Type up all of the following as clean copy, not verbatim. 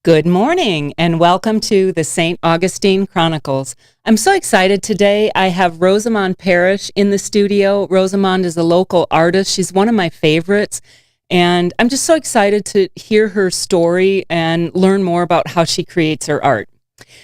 Good morning and welcome to the St. Augustine Chronicles. I'm so excited today. I have Rosamond Parrish in the studio. Rosamond is a local artist. She's one of my favorites, and I'm just so excited to hear her story and learn more about how she creates her art.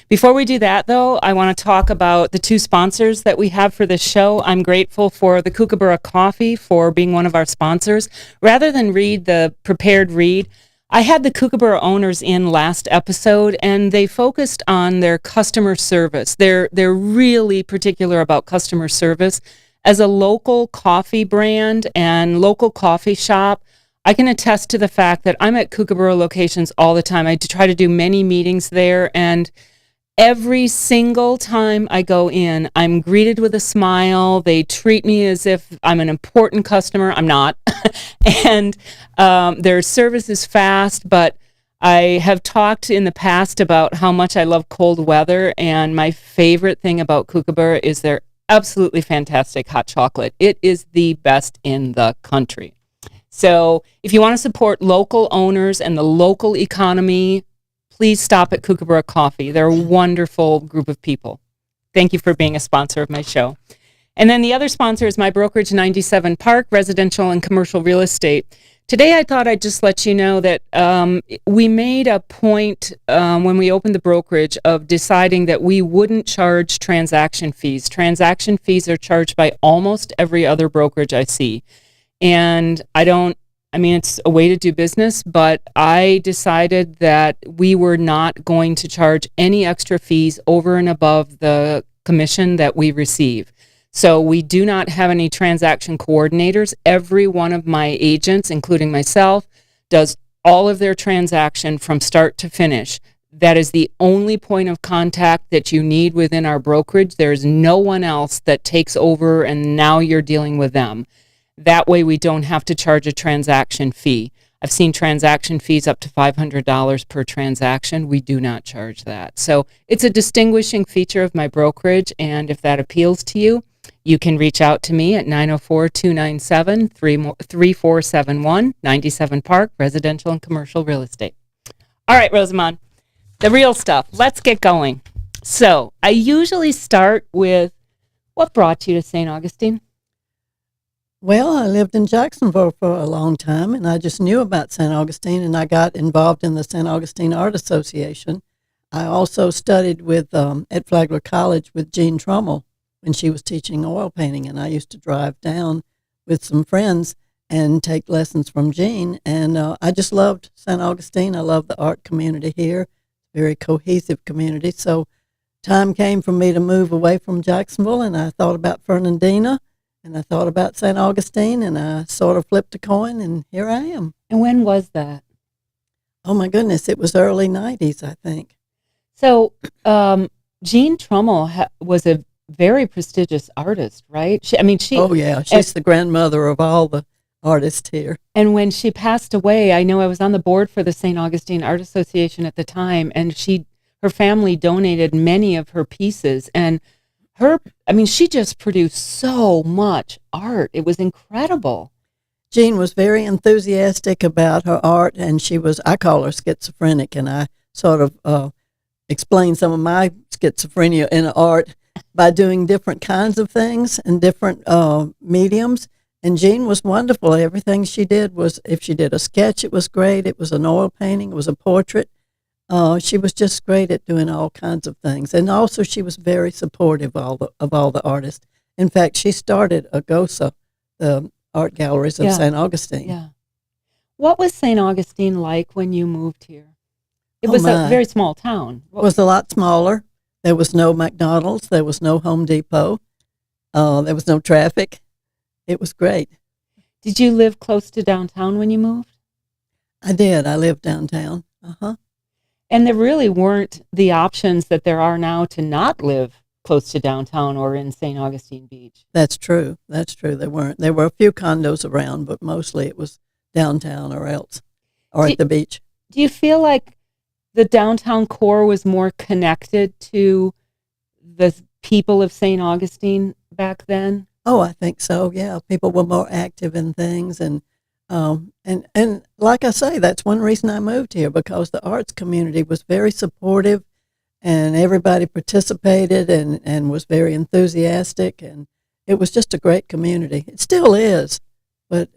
Before we do that, though, I want to talk about the two sponsors that we have for this show. I'm grateful for the Kookaburra Coffee for being one of our sponsors. Rather than read the prepared read, I had the Kookaburra owners in last episode, and they focused on their customer service. They're really particular about customer service. As a local coffee brand and local coffee shop, I can attest to the fact that I'm at Kookaburra locations all the time. I try to do many meetings there, and every single time I go in, I'm greeted with a smile. They treat me as if I'm an important customer. I'm not. And their service is fast, but I have talked in the past about how much I love cold weather, and my favorite thing about Kookaburra is their absolutely fantastic hot chocolate. It is the best in the country. So if you want to support local owners and the local economy, please stop at Kookaburra Coffee. They're a wonderful group of people. Thank you for being a sponsor of my show. And then the other sponsor is my brokerage, 97 Park, residential and commercial real estate. Today, I thought I'd just let you know that we made a point when we opened the brokerage of deciding that we wouldn't charge transaction fees. Transaction fees are charged by almost every other brokerage I see. And it's a way to do business, but I decided that we were not going to charge any extra fees over and above the commission that we receive. So we do not have any transaction coordinators. Every one of my agents, including myself, does all of their transaction from start to finish. That is the only point of contact that you need within our brokerage. There is no one else that takes over and now you're dealing with them. That way we don't have to charge a transaction fee. I've seen transaction fees up to $500 per transaction. We do not charge that. So it's a distinguishing feature of my brokerage, and if that appeals to you, you can reach out to me at 904-297-3471, 97 Park, residential and commercial real estate. All right, Rosamond, the real stuff. Let's get going. So I usually start with what brought you to St. Augustine? Well, I lived in Jacksonville for a long time, and I just knew about St. Augustine, and I got involved in the St. Augustine Art Association. I also studied at Flagler College with Jean Trummel when she was teaching oil painting, and I used to drive down with some friends and take lessons from Jean, and I just loved St. Augustine. I love the art community here, very cohesive community. So time came for me to move away from Jacksonville, and I thought about Fernandina, and I thought about St. Augustine, and I sort of flipped a coin, and here I am. And when was that? Oh, my goodness. It was early 90s, I think. So Jean Trummel was a very prestigious artist, right? Oh, yeah. She's the grandmother of all the artists here. And when she passed away, I know I was on the board for the St. Augustine Art Association at the time, and her family donated many of her pieces, and she just produced so much art. It was incredible. Jean was very enthusiastic about her art, and I call her schizophrenic, and I sort of explain some of my schizophrenia in art by doing different kinds of things and different mediums. And Jean was wonderful. Everything she did was, if she did a sketch, it was great. It was an oil painting. It was a portrait. She was just great at doing all kinds of things. And also she was very supportive of all the artists. In fact, she started AGOSA, the art galleries of St. Augustine. Yeah. What was St. Augustine like when you moved here? It was a very small town. It was a lot smaller. There was no McDonald's. There was no Home Depot. There was no traffic. It was great. Did you live close to downtown when you moved? I did. I lived downtown. Uh-huh. And there really weren't the options that there are now to not live close to downtown or in St. Augustine Beach. That's true. That's true. There weren't. There were a few condos around, but mostly it was downtown or else, or at the beach. Do you feel like the downtown core was more connected to the people of St. Augustine back then? Oh, I think so. Yeah, people were more active in things, and like like I say, that's one reason I moved here, because the arts community was very supportive, and everybody participated and was very enthusiastic, and it was just a great community. It still is, but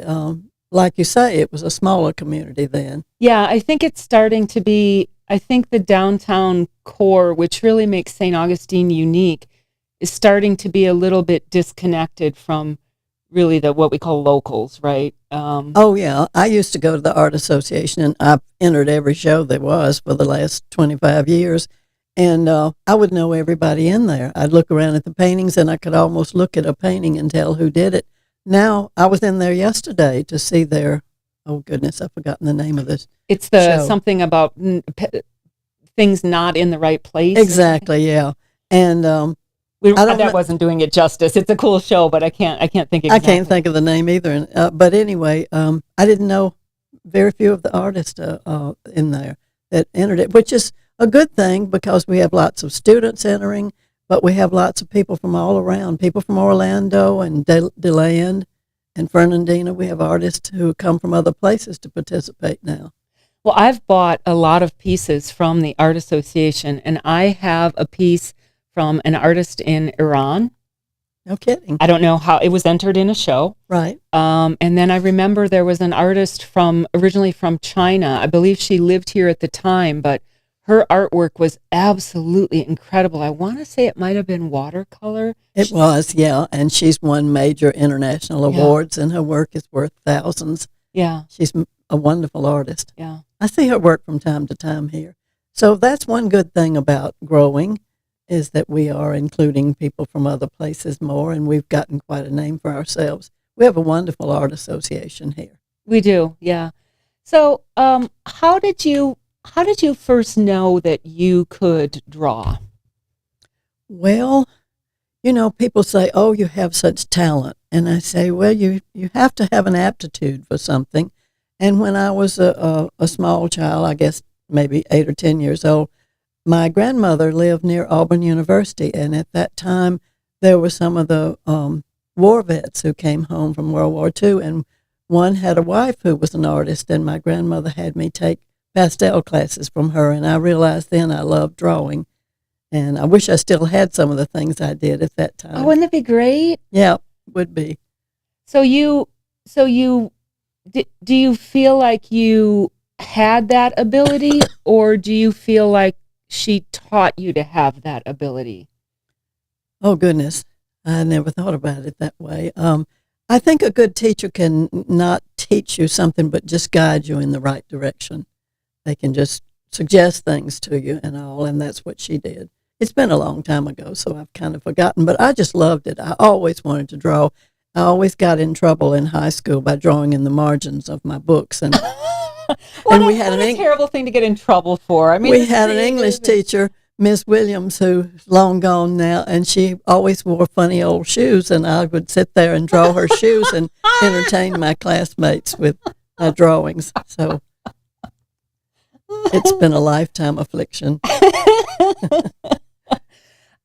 like you say, it was a smaller community then. Yeah, I think it's starting to be, I think the downtown core, which really makes St. Augustine unique, is starting to be a little bit disconnected from really the what we call locals, right? Oh, yeah. I used to go to the Art Association, and I've entered every show there was for the last 25 years. And I would know everybody in there. I'd look around at the paintings, and I could almost look at a painting and tell who did it. Now, I was in there yesterday to see their, oh, goodness, I've forgotten the name of this It's the show. something about things not in the right place. Exactly, yeah. And That wasn't doing it justice. It's a cool show, but I can't think exactly. I can't think of the name either. But anyway, I didn't know very few of the artists in there that entered it, which is a good thing because we have lots of students entering, but we have lots of people from all around, people from Orlando and DeLand and Fernandina. We have artists who come from other places to participate now. Well, I've bought a lot of pieces from the Art Association, and I have a piece from an artist in Iran. No kidding. I don't know how it was entered in a show. Right. And then I remember there was an artist originally from China. I believe she lived here at the time, but her artwork was absolutely incredible. I want to say it might have been watercolor. It was, yeah. And she's won major international awards, and her work is worth thousands. Yeah. She's a wonderful artist. Yeah. I see her work from time to time here. So that's one good thing about growing, is that we are including people from other places more, and we've gotten quite a name for ourselves. We have a wonderful art association here. We do, yeah. So, how did you first know that you could draw? Well, people say, "Oh, you have such talent," and I say, "Well, you have to have an aptitude for something." And when I was a small child, I guess maybe 8 or 10 years old, my grandmother lived near Auburn University, and at that time, there were some of the war vets who came home from World War II, and one had a wife who was an artist, and my grandmother had me take pastel classes from her, and I realized then I loved drawing, and I wish I still had some of the things I did at that time. Oh, wouldn't that be great? Yeah, would be. So do you feel like you had that ability, or do you feel like she taught you to have that ability? Oh, goodness. I never thought about it that way. I think a good teacher can not teach you something, but just guide you in the right direction. They can just suggest things to you and all, and that's what she did. It's been a long time ago, so I've kind of forgotten, but I just loved it. I always wanted to draw. I always got in trouble in high school by drawing in the margins of my books, and and we had a terrible thing to get in trouble for. I mean, we had an English teacher, Miss Williams, who's long gone now, and she always wore funny old shoes, and I would sit there and draw her shoes and entertain my classmates with my drawings. So it's been a lifetime affliction.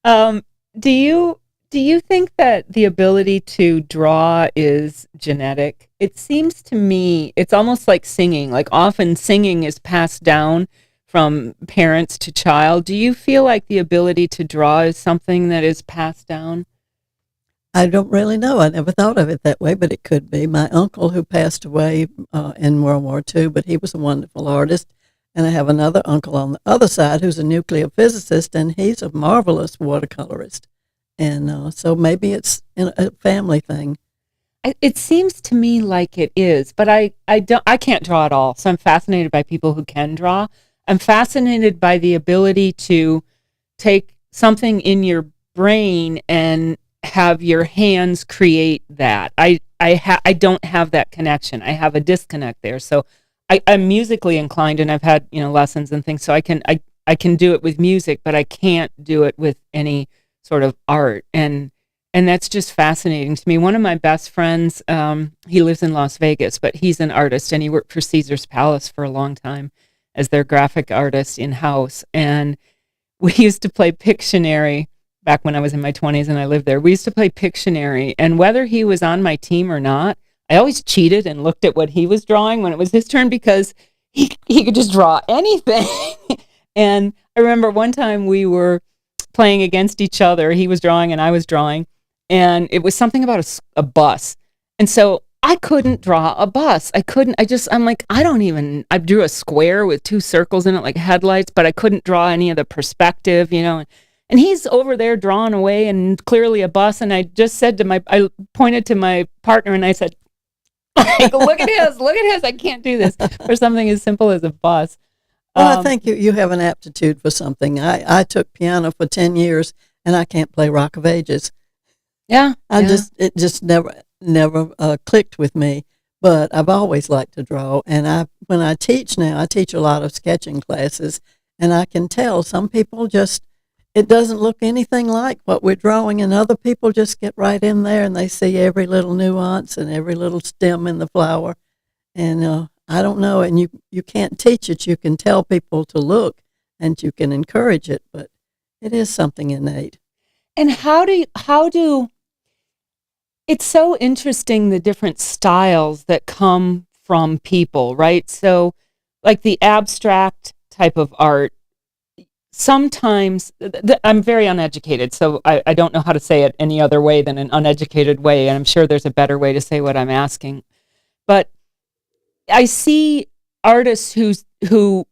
Do you think that the ability to draw is genetic? It seems to me it's almost like singing. Like often singing is passed down from parents to child. Do you feel like the ability to draw is something that is passed down? I don't really know. I never thought of it that way, but it could be. My uncle, who passed away in World War II, but he was a wonderful artist. And I have another uncle on the other side who's a nuclear physicist, and he's a marvelous watercolorist. And so maybe it's a family thing. It seems to me like it is, but I can't draw at all. So I'm fascinated by people who can draw. I'm fascinated by the ability to take something in your brain and have your hands create that. I don't have that connection. I have a disconnect there. So I'm musically inclined, and I've had lessons and things. So I can do it with music, but I can't do it with any sort of art, and that's just fascinating to me. One of my best friends, he lives in Las Vegas, but he's an artist, and he worked for Caesar's Palace for a long time as their graphic artist in-house. And we used to play Pictionary back when I was in my 20s and I lived there. We used to play Pictionary, and whether he was on my team or not, I always cheated and looked at what he was drawing when it was his turn because he could just draw anything. And I remember one time we were playing against each other. He was drawing and I was drawing, and it was something about a bus. And so I couldn't draw a bus. I'm like, I drew a square with two circles in it like headlights, but I couldn't draw any of the perspective, And he's over there drawing away and clearly a bus. And I just said I pointed to my partner and I said, like, look at his, I can't do this for something as simple as a bus. Well, I think you have an aptitude for something. I took piano for 10 years and I can't play Rock of Ages. Yeah. It just never clicked with me, but I've always liked to draw. And when I teach now, I teach a lot of sketching classes, and I can tell some people it doesn't look anything like what we're drawing, and other people just get right in there and they see every little nuance and every little stem in the flower. And I don't know, and you can't teach it. You can tell people to look and you can encourage it, but it is something innate. And it's so interesting, the different styles that come from people, right? So like the abstract type of art, sometimes I'm very uneducated, so I don't know how to say it any other way than an uneducated way, and I'm sure there's a better way to say what I'm asking. But I see artists who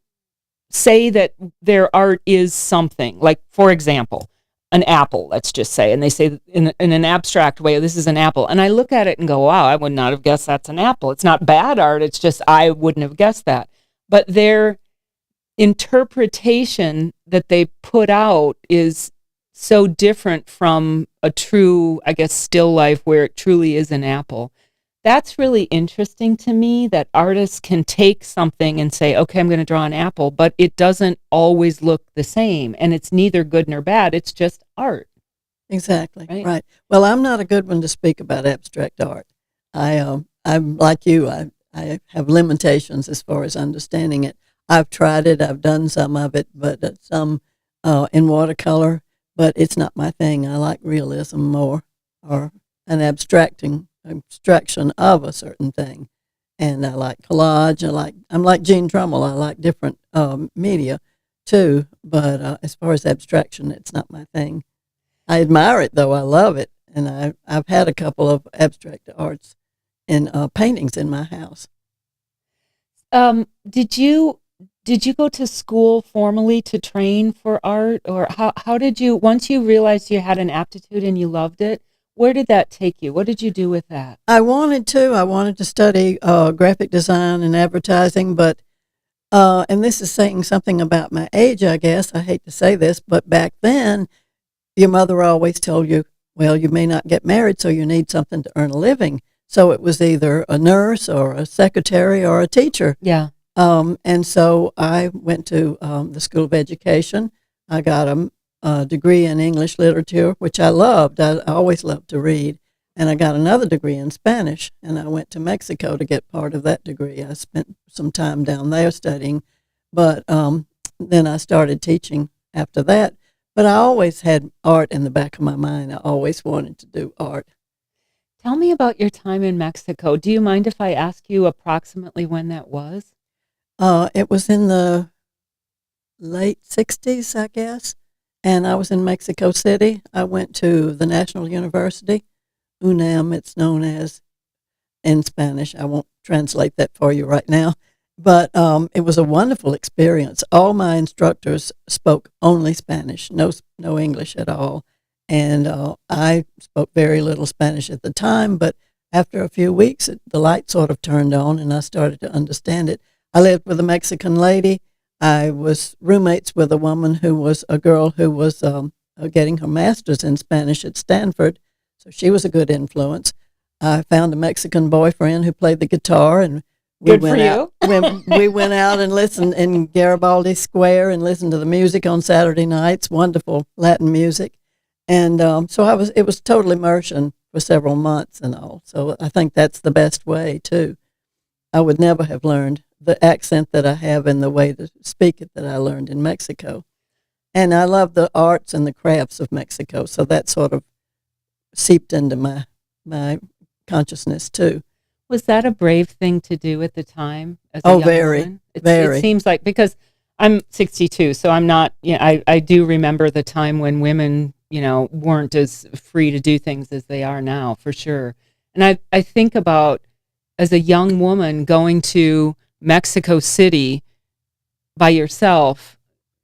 say that their art is something, like, for example, an apple, let's just say, and they say in an abstract way, this is an apple. And I look at it and go, wow, I would not have guessed that's an apple. It's not bad art, it's just I wouldn't have guessed that. But their interpretation that they put out is so different from a true, I guess, still life where it truly is an apple. That's really interesting to me, that artists can take something and say, okay, I'm going to draw an apple, but it doesn't always look the same, and it's neither good nor bad. It's just art. Exactly. Right. Well, I'm not a good one to speak about abstract art. I'm like you. I have limitations as far as understanding it. I've tried it. I've done some of it, but some in watercolor. But it's not my thing. I like realism more, or an abstraction of a certain thing. And I like collage. I'm like Jean Trummel. I like different media too. But as far as abstraction, it's not my thing. I admire it though. I love it, and I've had a couple of abstract arts in paintings in my house. Did you go to school formally to train for art, or how did you, once you realized you had an aptitude and you loved it, where did that take you? What did you do with that? I wanted to study graphic design and advertising, but and this is saying something about my age, I guess. I hate to say this, but back then, your mother always told you, well, you may not get married, so you need something to earn a living. So it was either a nurse or a secretary or a teacher. Yeah. And so I went to the School of Education. I got a degree in English literature, which I loved. I always loved to read. And I got another degree in Spanish, and I went to Mexico to get part of that degree. I spent some time down there studying, but then I started teaching after that. But I always had art in the back of my mind. I always wanted to do art. Tell me about your time in Mexico. Do you mind if I ask you approximately when that was? It was in the late 60s, I guess, and I was in Mexico City. I went to the National University, UNAM, it's known as in Spanish. I won't translate that for you right now, but it was a wonderful experience. All my instructors spoke only Spanish, no English at all, and I spoke very little Spanish at the time, but after a few weeks, the light sort of turned on, and I started to understand it. I lived with a Mexican lady. I was roommates with a woman who was a girl who was getting her master's in Spanish at Stanford, so she was a good influence. I found a Mexican boyfriend who played the guitar, and we went out and listened in Garibaldi Square and listened to the music on Saturday nights, wonderful Latin music. And so it was total immersion for several months and all. So I think that's the best way too. I would never have learned the accent that I have and the way to speak it that I learned in Mexico. And I love the arts and the crafts of Mexico, so that sort of seeped into my consciousness too. Was that a brave thing to do at the time as a Oh, young very, woman? It very. seems like, because I'm 62, so I'm not, I do remember the time when women, weren't as free to do things as they are now, for sure. And I think about, as a young woman, going to Mexico City by yourself.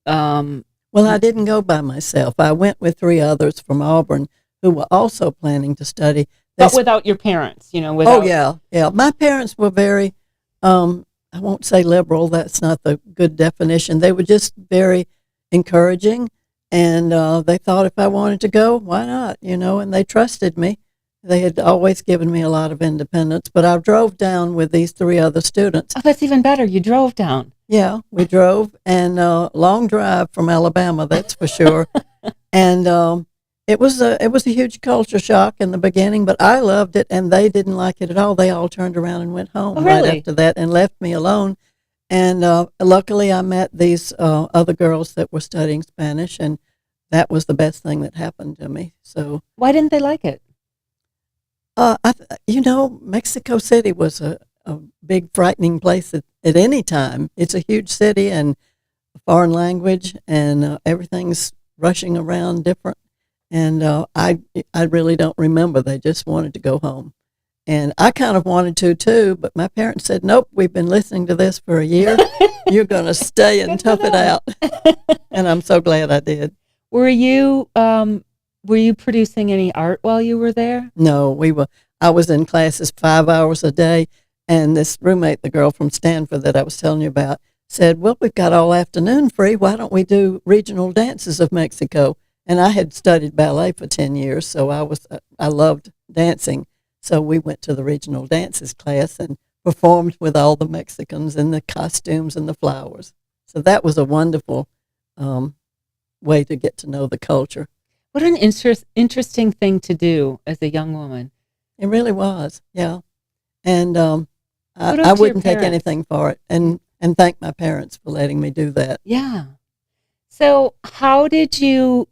Well, I didn't go by myself. I went with three others from Auburn who were also planning to study. But without your parents, Oh, without. yeah. My parents were very, I won't say liberal, that's not the good definition. They were just very encouraging, and they thought if I wanted to go, why not, and they trusted me. They had always given me a lot of independence, but I drove down with these three other students. Oh, that's even better. You drove down. Yeah, we drove, and long drive from Alabama, that's for sure. And it was a huge culture shock in the beginning, but I loved it, and they didn't like it at all. They all turned around and went home right after that and left me alone. And luckily, I met these other girls that were studying Spanish, and that was the best thing that happened to me. So why didn't they like it? Mexico City was a big, frightening place at any time. It's a huge city and a foreign language, and everything's rushing around different. And I really don't remember. They just wanted to go home. And I kind of wanted to too, but my parents said, nope, we've been listening to this for a year. You're going to stay and tough it out. And I'm so glad I did. Were you producing any art while you were there? No, I was in classes 5 hours a day. And this roommate, the girl from Stanford that I was telling you about, said, well, we've got all afternoon free. Why don't we do regional dances of Mexico? And I had studied ballet for 10 years, so I loved dancing. So we went to the regional dances class and performed with all the Mexicans and the costumes and the flowers. So that was a wonderful way to get to know the culture. What an interesting thing to do as a young woman. It really was, yeah. And I wouldn't take anything for it. And thank my parents for letting me do that. Yeah. So how did you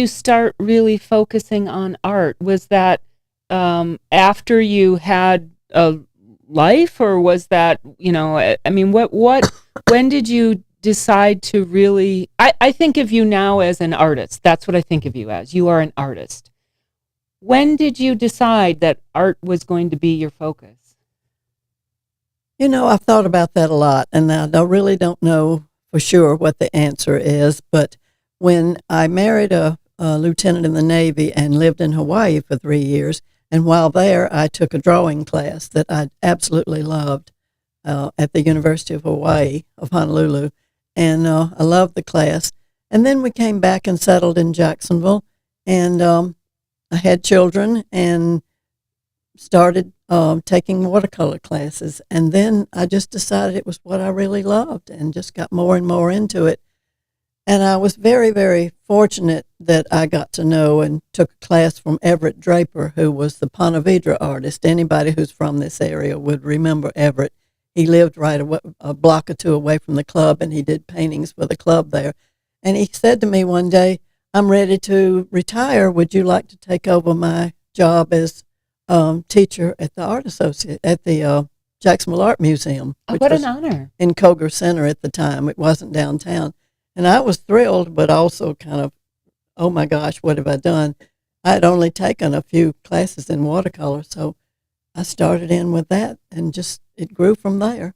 start really focusing on art? Was that after you had a life, or was that, when did you decide to really, I think of you now as an artist. That's what I think of you as. You are an artist. When did you decide that art was going to be your focus? I've thought about that a lot, and I really don't know for sure what the answer is, but when I married a lieutenant in the Navy and lived in Hawaii for 3 years, and while there, I took a drawing class that I absolutely loved at the University of Hawaii of Honolulu, and I loved the class. And then we came back and settled in Jacksonville, and I had children and started taking watercolor classes. And then I just decided it was what I really loved and just got more and more into it. And I was very, very fortunate that I got to know and took a class from Everett Draper, who was the Ponte Vedra artist. Anybody who's from this area would remember Everett. He lived right a block or two away from the club, and he did paintings for the club there. And he said to me one day, I'm ready to retire. Would you like to take over my job as teacher at the Jacksonville Art Museum? Oh, what an honor. In Koger Center at the time. It wasn't downtown. And I was thrilled, but also kind of, oh my gosh, what have I done? I had only taken a few classes in watercolor, so I started in with that, and just it grew from there.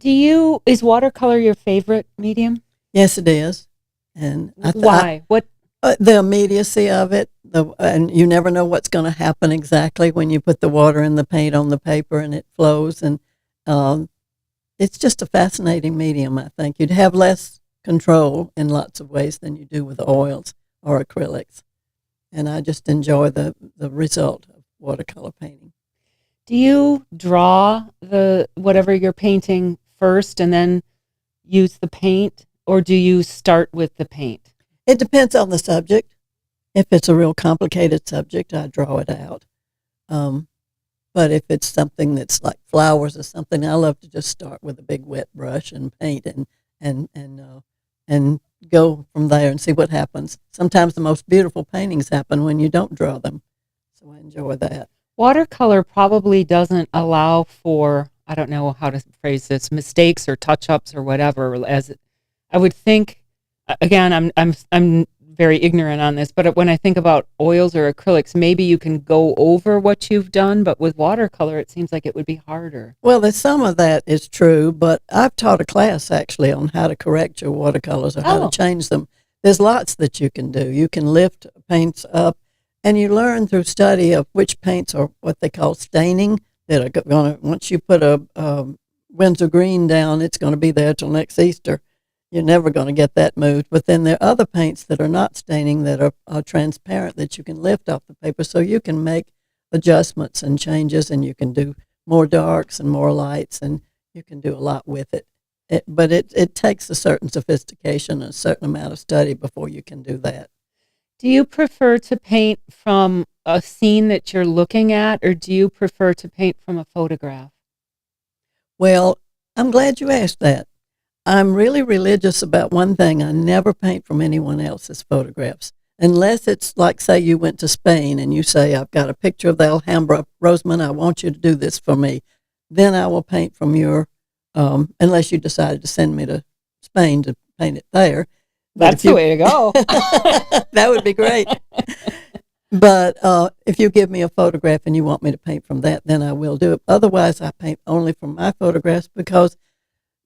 Is watercolor your favorite medium? Yes, it is. And why? What? The immediacy of it, and you never know what's going to happen exactly when you put the water and the paint on the paper and it flows. And it's just a fascinating medium, I think. You'd have less control in lots of ways than you do with oils or acrylics. And I just enjoy the result of watercolor painting. Do you draw whatever you're painting first and then use the paint, or do you start with the paint? It depends on the subject. If it's a real complicated subject, I draw it out. But if it's something that's like flowers or something, I love to just start with a big wet brush and paint and go from there and see what happens. Sometimes the most beautiful paintings happen when you don't draw them. So I enjoy that. Watercolor probably doesn't allow for, I don't know how to phrase this, mistakes or touch-ups or whatever. As I would think, again, I'm very ignorant on this, but when I think about oils or acrylics, maybe you can go over what you've done, but with watercolor, it seems like it would be harder. Well, there's some of that is true, but I've taught a class actually on how to correct your watercolors or how to change them. There's lots that you can do. You can lift paints up, and you learn through study of which paints are what they call staining, that are going to, once you put a Windsor green down, it's going to be there till next Easter. You're never going to get that moved. But then there are other paints that are not staining, that are transparent, that you can lift off the paper, so you can make adjustments and changes, and you can do more darks and more lights, and you can do a lot with it. But it takes a certain sophistication and a certain amount of study before you can do that. Do you prefer to paint from a scene that you're looking at, or do you prefer to paint from a photograph? Well, I'm glad you asked that. I'm really religious about one thing. I never paint from anyone else's photographs. Unless it's like, say, you went to Spain and you say, I've got a picture of the Alhambra. Rosamond, I want you to do this for me. Then I will paint from your, unless you decided to send me to Spain to paint it there. That's the way to go. That would be great. But if you give me a photograph and you want me to paint from that, then I will do it. Otherwise, I paint only from my photographs, because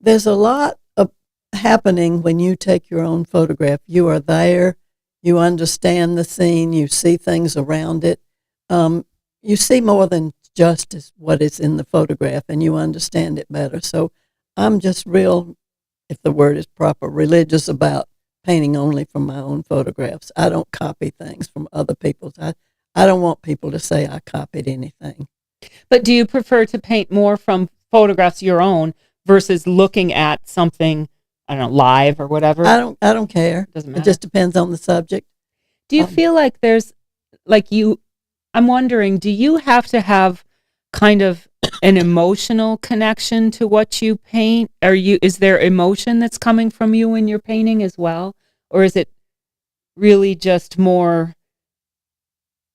there's a lot of happening when you take your own photograph. You are there. You understand the scene. You see things around it. You see more than just as what is in the photograph, and you understand it better. So I'm just real, if the word is proper, religious about painting only from my own photographs. I don't copy things from other people's. I don't want people to say I copied anything. But do you prefer to paint more from photographs your own versus looking at something, I don't know, live or whatever? I don't care. Doesn't matter. It just depends on the subject. Do you feel like there's, like you, I'm wondering, do you have to have kind of an emotional connection to what you paint? Is there emotion that's coming from you in your painting as well? Or is it really just more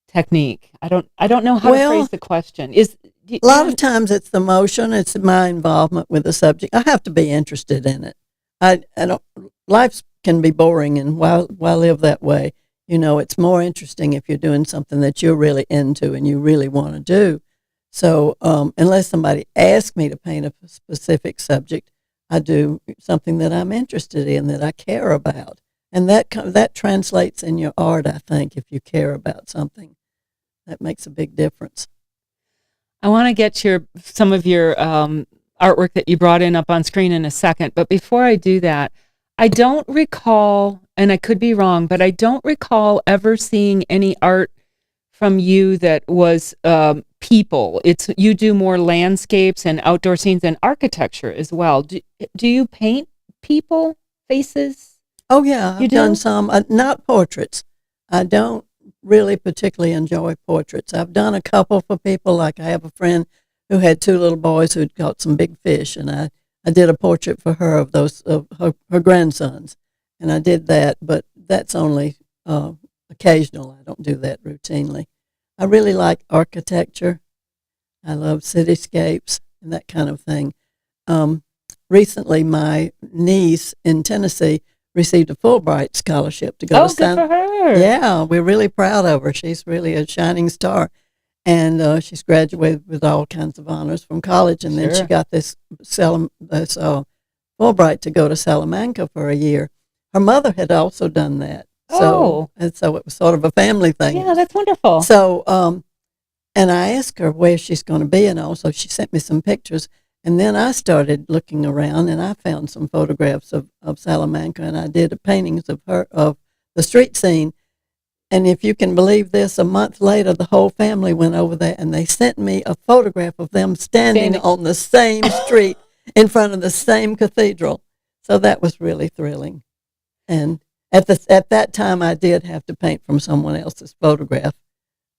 technique? I don't know how to phrase the question. A lot of times it's the emotion, it's my involvement with the subject. I have to be interested in it. I don't. Life can be boring, and why live that way? You know, it's more interesting if you're doing something that you're really into and you really want to do. So unless somebody asks me to paint a specific subject, I do something that I'm interested in, that I care about. And that translates in your art, I think, if you care about something. That makes a big difference. I want to get some of your artwork that you brought in up on screen in a second. But before I do that, I don't recall, and I could be wrong, but I don't recall ever seeing any art from you that was people. You do more landscapes and outdoor scenes and architecture as well. Do you paint people, faces? Oh, yeah. I've done some, not portraits. I don't really particularly enjoy portraits. I've done a couple for people. Like I have a friend who had two little boys who'd caught some big fish, and I did a portrait for her of her grandsons, and I did that, but that's only occasional. I don't do that routinely. I really like architecture. I love cityscapes and that kind of thing. Recently, my niece in Tennessee received a Fulbright scholarship to go to good for her. Yeah, we're really proud of her. She's really a shining star. And she's graduated with all kinds of honors from college. And then she got this Fulbright to go to Salamanca for a year. Her mother had also done that. So it was sort of a family thing. Yeah, that's wonderful. So, and I asked her where she's going to be. And also she sent me some pictures. And then I started looking around, and I found some photographs of Salamanca, and I did paintings of the street scene. And if you can believe this, a month later, the whole family went over there, and they sent me a photograph of them standing on the same street in front of the same cathedral. So that was really thrilling. And at that time, I did have to paint from someone else's photograph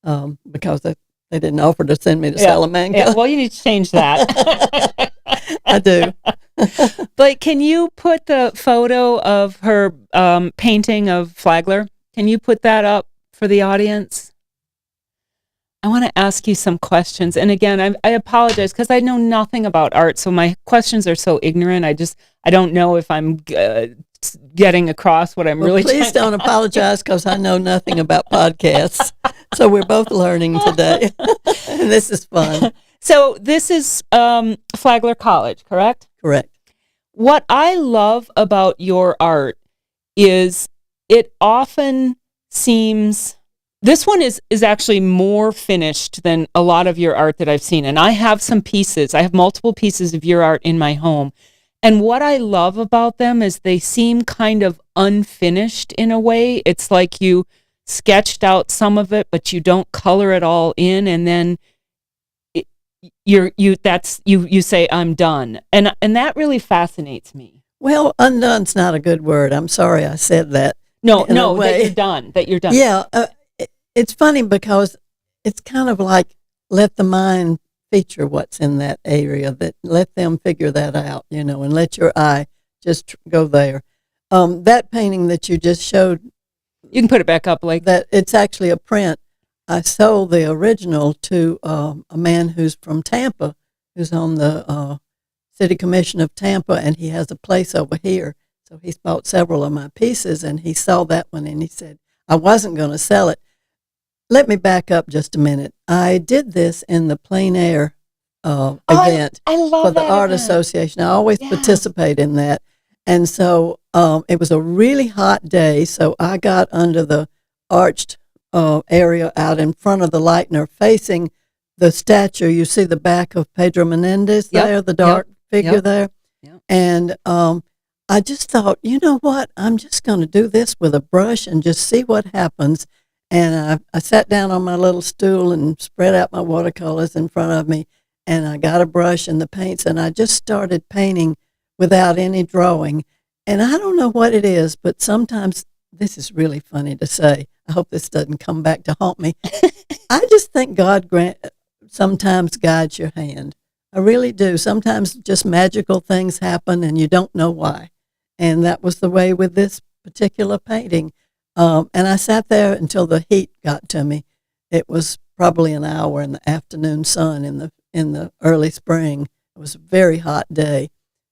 because they didn't offer to send me to Salamanca. Yeah, well, you need to change that. I do. But can you put the photo of her painting of Flagler? Can you put that up for the audience? I want to ask you some questions. And again, I apologize because I know nothing about art. So my questions are so ignorant. I don't know if I'm getting across what I'm really trying Please don't apologize because I know nothing about podcasts. So we're both learning today. And this is fun. So this is Flagler College, correct? Correct. What I love about your art is it often seems, this one is actually more finished than a lot of your art that I've seen. And I have some pieces, I have multiple pieces of your art in my home. And what I love about them is they seem kind of unfinished in a way. It's like you sketched out some of it, but you don't color it all in. And then you say, I'm done. And that really fascinates me. Well, undone's not a good word. I'm sorry I said that. No, that you're done. Yeah, it's funny because it's kind of like let the mind feature what's in that area, that let them figure that out, and let your eye just go there. That painting that you just showed, you can put it back up like that. It's actually a print. I sold the original to a man who's from Tampa, who's on the City Commission of Tampa, and he has a place over here. So he's bought several of my pieces, and he saw that one, and he said, I wasn't going to sell it. Let me back up just a minute. I did this in the plein air event I love for the that Art event. Association. I always participate in that. And so it was a really hot day, so I got under the arched area out in front of the Lightner facing the statue. You see the back of Pedro Menendez there, the dark figure there. Yep. And I just thought, you know what? I'm just going to do this with a brush and just see what happens. And I sat down on my little stool and spread out my watercolors in front of me, and I got a brush and the paints, and I just started painting without any drawing. And I don't know what it is, but sometimes, this is really funny to say, I hope this doesn't come back to haunt me. I just think God sometimes guides your hand. I really do. Sometimes just magical things happen and you don't know why. And that was the way with this particular painting. And I sat there until the heat got to me. It was probably an hour in the afternoon sun in the early spring. It was a very hot day.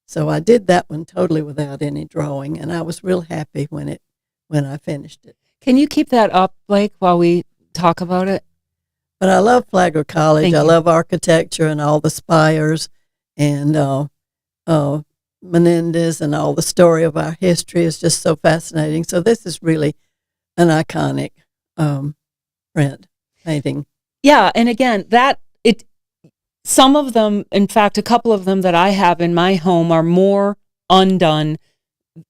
So I did that one totally without any drawing, and I was real happy when I finished it. Can you keep that up, Blake, while we talk about it? But I love Flagler College. Thank I you. love architecture and all the spires and Menendez and all the story of our history is just so fascinating. So this is really an iconic painting. Yeah, and again, some of them, in fact, a couple of them that I have in my home are more undone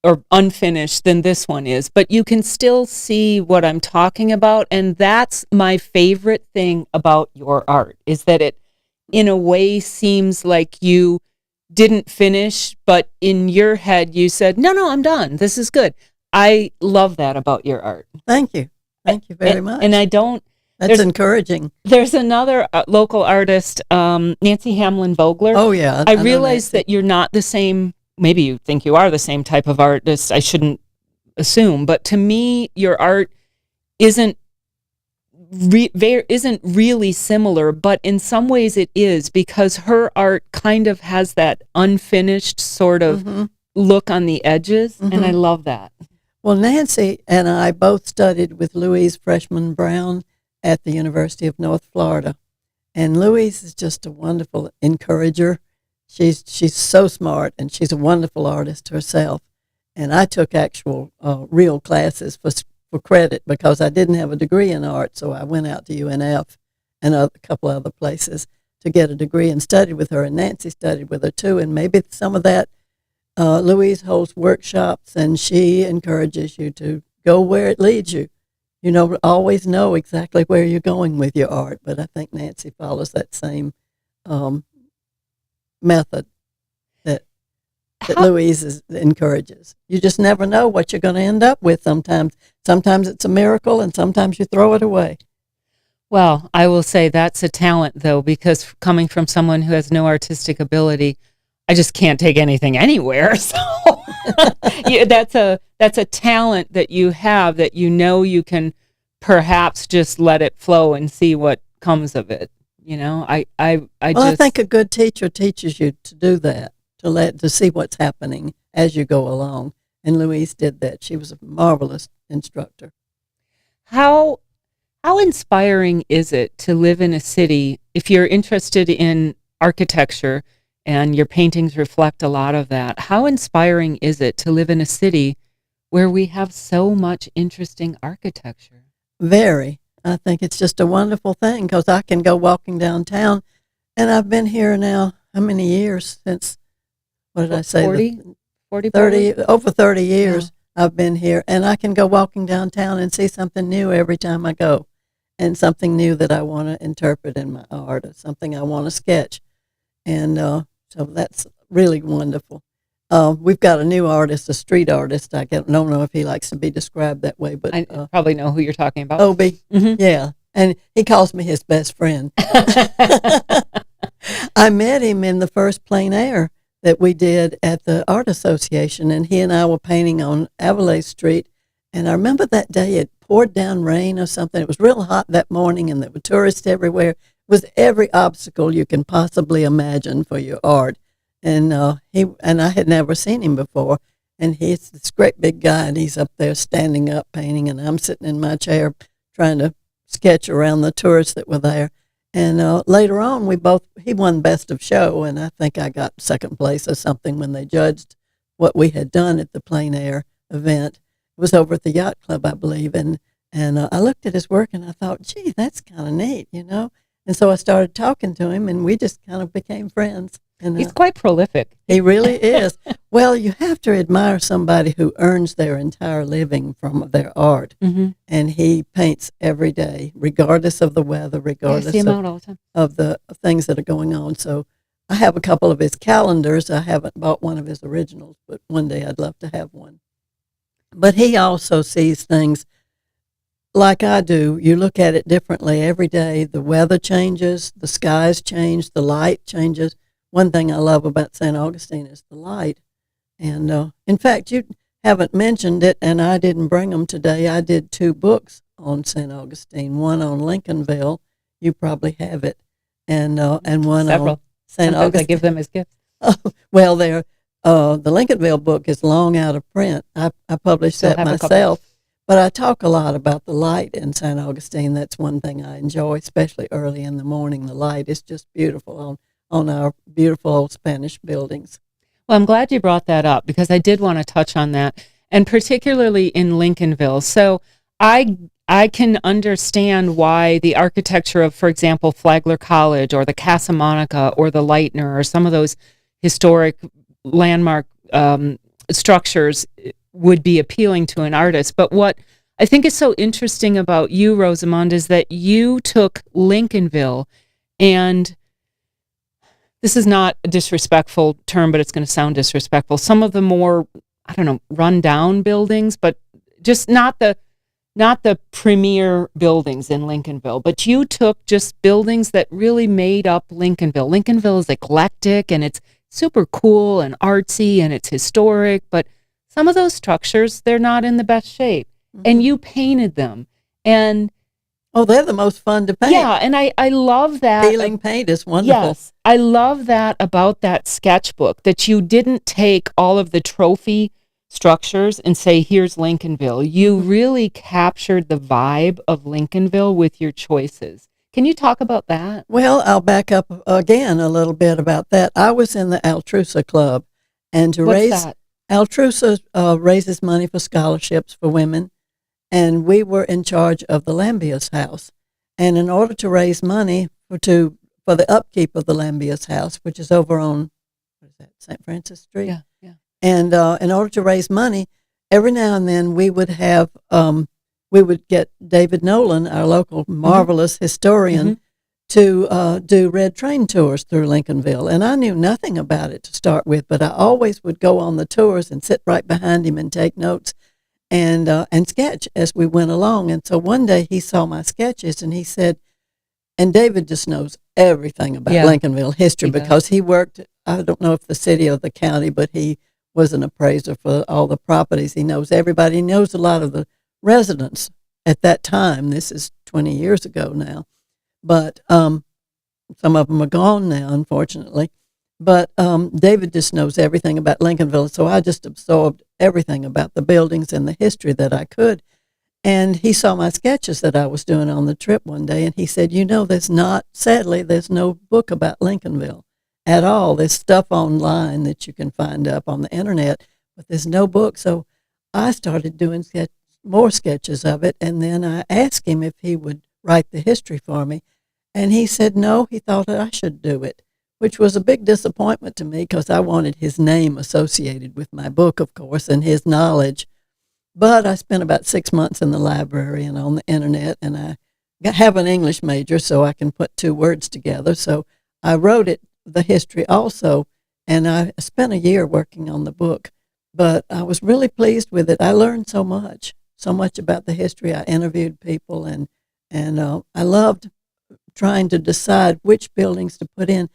or unfinished than this one is, but you can still see what I'm talking about, and that's my favorite thing about your art, is that it, in a way, seems like you didn't finish, but in your head you said, no, I'm done. This is good. I love that about your art. Thank you. Thank you very much. And I don't... That's encouraging. There's another local artist, Nancy Hamlin Vogler. Oh, yeah. I realize that you're not the same, maybe you think you are the same type of artist. I shouldn't assume. But to me, your art isn't really similar, but in some ways it is, because her art kind of has that unfinished sort of look on the edges, and I love that. Well, Nancy and I both studied with Louise Freshman Brown at the University of North Florida. And Louise is just a wonderful encourager. She's so smart, and she's a wonderful artist herself. And I took actual real classes for credit because I didn't have a degree in art, so I went out to UNF and a couple other places to get a degree and studied with her. And Nancy studied with her too, and maybe some of that, Louise holds workshops, and she encourages you to go where it leads you. Always know exactly where you're going with your art, but I think Nancy follows that same method that Louise encourages. You just never know what you're going to end up with sometimes. Sometimes it's a miracle, and sometimes you throw it away. Well, I will say that's a talent, though, because coming from someone who has no artistic ability, I just can't take anything anywhere. So that's a talent that you have, that you can perhaps just let it flow and see what comes of it. I Well, I just, think a good teacher teaches you to do that, to see what's happening as you go along. And Louise did that. She was a marvelous instructor. how how inspiring is it to live in a city if you're interested in architecture and your paintings reflect a lot of that? How inspiring is it to live in a city where we have so much interesting architecture? Very. I think it's just a wonderful thing because I can go walking downtown, and I've been here now, how many years since, what did I say? 40? 40 30, probably? over 30 years I've been here, and I can go walking downtown and see something new every time I go, and something new that I want to interpret in my art, or something I want to sketch. And so that's really wonderful. We've got a new artist, a street artist. don't know if he likes to be described that way, but I probably know who you're talking about. Obi, Mhm. yeah. And he calls me his best friend. I met him in the first plein air that we did at the Art Association, and he and I were painting on Avonlea Street. And I remember that day it poured down rain or something. It was real hot that morning, and there were tourists everywhere. It was every obstacle you can possibly imagine for your art. And I had never seen him before. And he's this great big guy, and he's up there standing up painting, and I'm sitting in my chair trying to sketch around the tourists that were there. And later on, he won Best of Show, and I think I got second place or something when they judged what we had done at the plein air event. It was over at the Yacht Club, I believe. And I looked at his work, and I thought, gee, that's kind of neat, And so I started talking to him, and we just kind of became friends. And He's quite prolific. he really is. Well, you have to admire somebody who earns their entire living from their art. Mm-hmm. And he paints every day, regardless of the weather, I regardless see him out all the time. of the things that are going on. So I have a couple of his calendars. I haven't bought one of his originals, but one day I'd love to have one. But he also sees things like I do. You look at it differently every day. The weather changes, the skies change, the light changes. One thing I love about St. Augustine is the light. And in fact, you haven't mentioned it, and I didn't bring them today. I did 2 books on St. Augustine, one on Lincolnville. You probably have it. And one Several. on St. Sometimes Augustine. I give them as gifts. Well, the Lincolnville book is long out of print. I published Still that have a couple. myself. But I talk a lot about the light in St. Augustine. That's one thing I enjoy, especially early in the morning. The light is just beautiful on our beautiful old Spanish buildings. Well, I'm glad you brought that up because I did want to touch on that, and particularly in Lincolnville. So I can understand why the architecture of, for example, Flagler College or the Casa Monica or the Lightner or some of those historic landmark structures would be appealing to an artist. But what I think is so interesting about you, Rosamond, is that you took Lincolnville, and this is not a disrespectful term, but it's going to sound disrespectful. Some of the more, I don't know, run down buildings, but just not the premier buildings in Lincolnville, but you took just buildings that really made up Lincolnville. Lincolnville is eclectic, and it's super cool and artsy, and it's historic, but some of those structures, they're not in the best shape. Mm-hmm. And you painted them. And oh, they're the most fun to paint. yeah, and I love that. Peeling paint is wonderful. Yes, I love that about that sketchbook, that you didn't take all of the trophy structures and say, here's Lincolnville. You really captured the vibe of Lincolnville with your choices. Can you talk about that? Well, I'll back up again a little bit about that. I was in the Altrusa Club, and What's that? Altrusa raises money for scholarships for women, and we were in charge of the Lambias House. And in order to raise money for the upkeep of the Lambias House, which is over on, what is that, St. Francis Street? Yeah. And in order to raise money, every now and then we would get David Nolan, our local marvelous historian, to do red train tours through Lincolnville. And I knew nothing about it to start with, but I always would go on the tours and sit right behind him and take notes and sketch as we went along. And so one day he saw my sketches and he said, and David just knows everything about Lincolnville history because he worked, I don't know if the city or the county, but he was an appraiser for all the properties. He knows everybody. He knows a lot of the residents at that time. This is 20 years ago now. but some of them are gone now, unfortunately. But David just knows everything about Lincolnville, so I just absorbed everything about the buildings and the history that I could. And he saw my sketches that I was doing on the trip one day, and he said, sadly, there's no book about Lincolnville at all. There's stuff online that you can find up on the internet, but there's no book. So I started doing more sketches of it, and then I asked him if he would write the history for me. And he said no, he thought that I should do it, which was a big disappointment to me because I wanted his name associated with my book, of course, and his knowledge. But I spent about 6 months in the library and on the internet, and I have an English major, so I can put two words together. So I wrote the history also, and I spent a year working on the book. But I was really pleased with it. I learned so much about the history. I interviewed people, and I loved trying to decide which buildings to put in.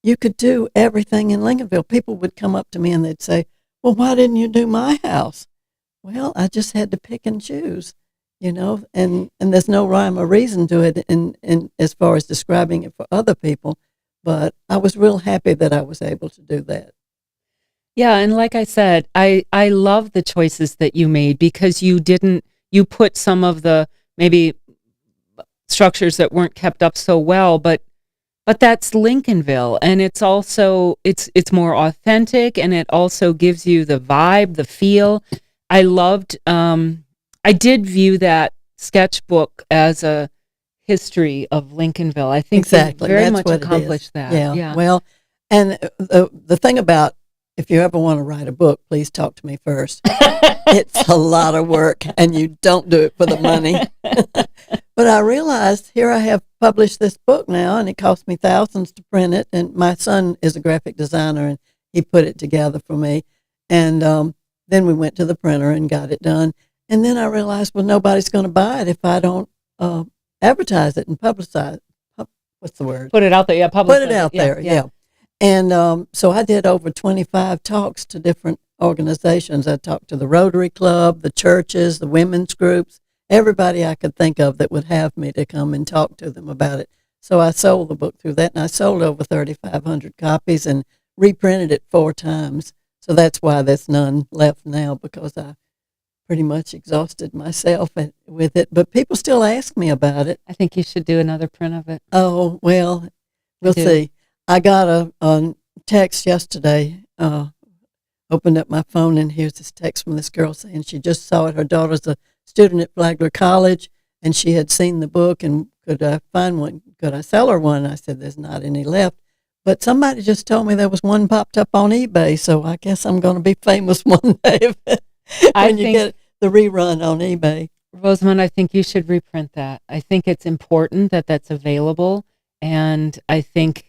You could do everything in Lincolnville. People would come up to me and they'd say, well, why didn't you do my house? Well, I just had to pick and choose, and there's no rhyme or reason to it in as far as describing it for other people. But I was real happy that I was able to do that. Yeah, and like I said, I love the choices that you made because you put some of the maybe structures that weren't kept up so well, but that's Lincolnville, and it's also it's more authentic, and it also gives you the vibe, the feel. I loved. I did view that sketchbook as a history of Lincolnville. I think exactly. Very That's much what accomplished that. Yeah. Well, and the thing about, if you ever want to write a book, please talk to me first. It's a lot of work, and you don't do it for the money. But I realized here I have published this book now, and it cost me thousands to print it. And my son is a graphic designer, and he put it together for me. And then we went to the printer and got it done. And then I realized, well, nobody's going to buy it if I don't advertise it and publicize it. What's the word? Put it out there. Yeah, publicize Put it out there, yeah. And so I did over 25 talks to different organizations. I talked to the Rotary Club, the churches, the women's groups, everybody I could think of that would have me to come and talk to them about it. So I sold the book through that, and I sold over 3,500 copies and reprinted it 4 times. So that's why there's none left now, because I pretty much exhausted myself with it. But people still ask me about it. I think you should do another print of it. Oh, well, we'll see. I got a text yesterday, opened up my phone, and here's this text from this girl saying she just saw it. Her daughter's a student at Flagler College, and she had seen the book, and could I find one? Could I sell her one? I said, there's not any left. But somebody just told me there was one popped up on eBay, so I guess I'm going to be famous one day when you get the rerun on eBay. Rosamond, I think you should reprint that. I think it's important that that's available, and I think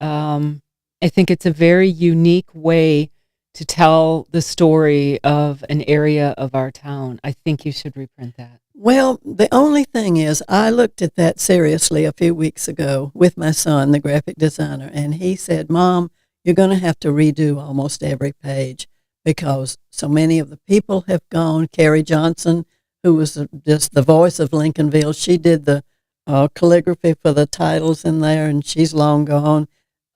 it's a very unique way to tell the story of an area of our town. I think you should reprint that. Well, the only thing is, I looked at that seriously a few weeks ago with my son, the graphic designer, and he said, Mom, you're going to have to redo almost every page because so many of the people have gone. Carrie Johnson, who was just the voice of Lincolnville, she did the calligraphy for the titles in there, and she's long gone.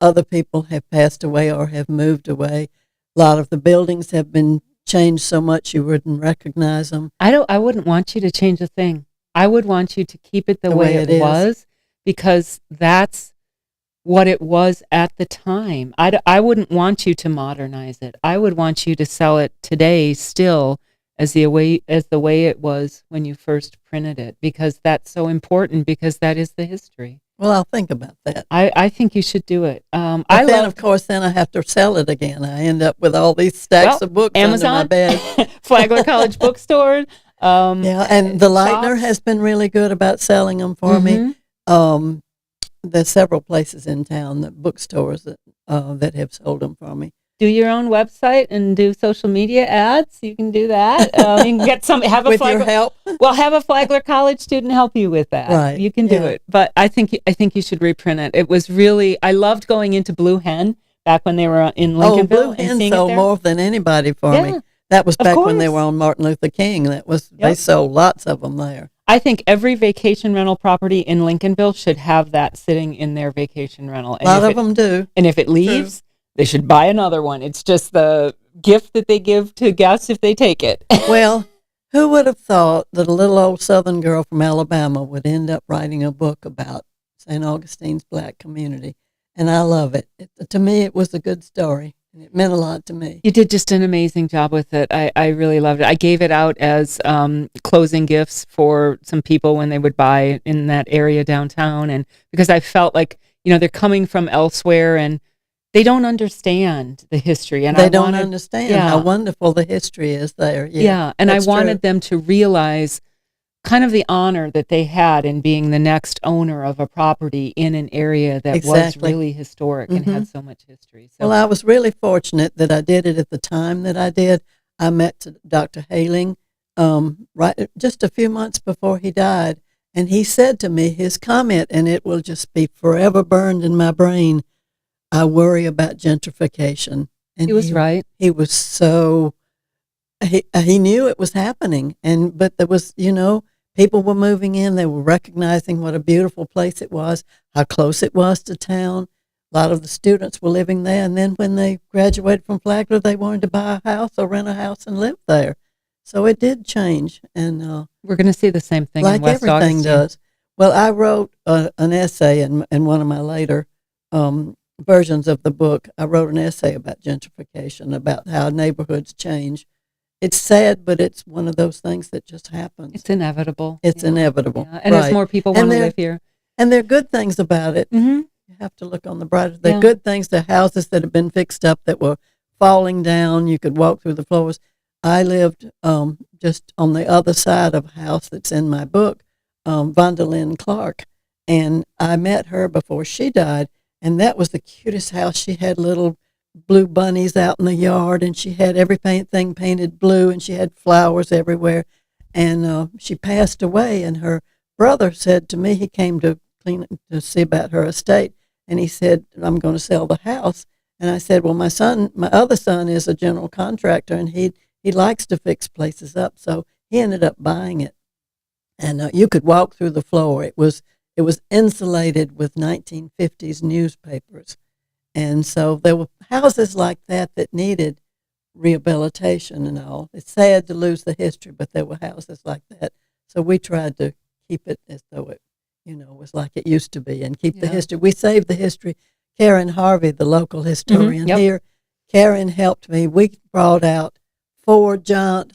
Other people have passed away or have moved away. A lot of the buildings have been changed so much you wouldn't recognize them. I wouldn't want you to change a thing. I would want you to keep it the way it was, because that's what it was at the time. I wouldn't want you to modernize it. I would want you to sell it today still as the way it was when you first printed it, because that's so important, because that is the history. Well, I'll think about that. I think you should do it. Then I have to sell it again. I end up with all these stacks of books Amazon, under my bed. Flagler College Bookstore. And the Lightner has been really good about selling them for me. There's several places in town, bookstores that have sold them for me. Do your own website and do social media ads. You can do that. You can get your help. Well, have a Flagler College student help you with that. Right. You can do it. But I think you should reprint it. It was really, I loved going into Blue Hen back when they were in Lincolnville. Blue Hen sold more than anybody for me. That was back when they were on Martin Luther King. They sold lots of them there. I think every vacation rental property in Lincolnville should have that sitting in their vacation rental. A lot of them do. And if it leaves, they should buy another one. It's just the gift that they give to guests if they take it. Well, who would have thought that a little old Southern girl from Alabama would end up writing a book about St. Augustine's Black community? And I love it. To me, it was a good story. And it meant a lot to me. You did just an amazing job with it. I really loved it. I gave it out as closing gifts for some people when they would buy in that area downtown. And because I felt like, they're coming from elsewhere and they don't understand the history. And they don't understand how wonderful the history is there. Yeah. And I wanted them to realize kind of the honor that they had in being the next owner of a property in an area that was really historic and had so much history. So, well, I was really fortunate that I did it at the time that I did. I met Dr. Haling right just a few months before he died, and he said to me his comment, and it will just be forever burned in my brain, I worry about gentrification. And he was right. He was so, he knew it was happening, but there was, people were moving in. They were recognizing what a beautiful place it was, how close it was to town. A lot of the students were living there. And then when they graduated from Flagler, they wanted to buy a house or rent a house and live there. So it did change. And we're going to see the same thing like in West everything Augustine. does. Well, I wrote an essay in one of my later versions of the book. I wrote an essay about gentrification, about how neighborhoods change. It's sad, but it's one of those things that just happens. It's inevitable. It's inevitable. Yeah. And as more people want to live here. And there are good things about it. Mm-hmm. You have to look on the brighter. There are good things. The houses that have been fixed up that were falling down. You could walk through the floors. I lived just on the other side of a house that's in my book, Vonda Clark. And I met her before she died. And that was the cutest house. She had little blue bunnies out in the yard, and she had everything painted blue, and she had flowers everywhere. And she passed away, and her brother said to me, he came to see about her estate, and he said, I'm going to sell the house. And I said, well, my other son is a general contractor, and he likes to fix places up. So he ended up buying it. And you could walk through the floor. It was insulated with 1950s newspapers. And so there were houses like that needed rehabilitation and all. It's sad to lose the history, but there were houses like that. So we tried to keep it as though it, was like it used to be and keep the history. We saved the history. Karen Harvey, the local historian here, Karen helped me. We brought out 4 giant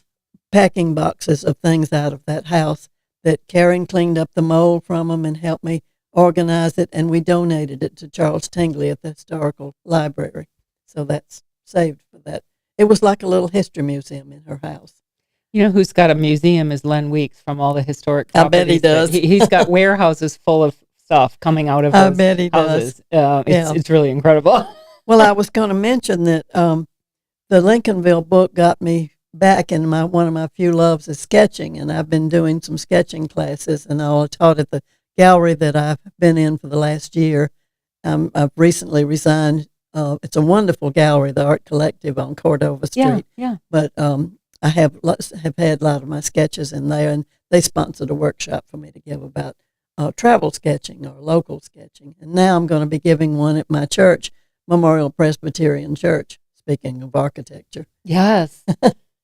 packing boxes of things out of that house that Karen cleaned up the mold from them and helped me organize it, and we donated it to Charles Tingley at the Historical Library. So that's saved for that. It was like a little history museum in her house. You know who's got a museum is Len Weeks from all the historic properties. I bet he does. He's got warehouses full of stuff coming out of his houses. I bet he does. It's really incredible. Well, I was going to mention that the Lincolnville book got me back in one of my few loves is sketching, and I've been doing some sketching classes, and I taught at the gallery that I've been in for the last year. I've recently resigned. It's a wonderful gallery, the Art Collective on Cordova Street. Yeah. But I have had a lot of my sketches in there, and they sponsored a workshop for me to give about travel sketching or local sketching. And now I'm going to be giving one at my church, Memorial Presbyterian Church, speaking of architecture. Yes.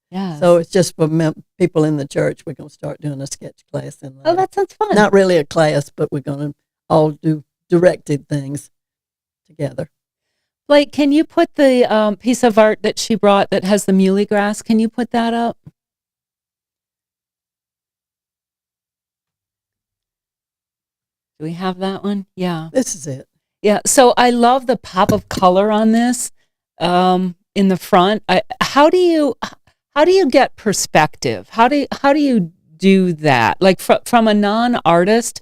Yes. So it's just for people in the church. We're going to start doing a sketch class. Oh, that sounds fun. Not really a class, but we're going to all do directed things together. Blake, can you put the piece of art that she brought that has the muley grass? Can you put that up? Do we have that one? Yeah. This is it. Yeah. So I love the pop of color on this in the front. How do you get perspective? How do you do that? Like from a non-artist,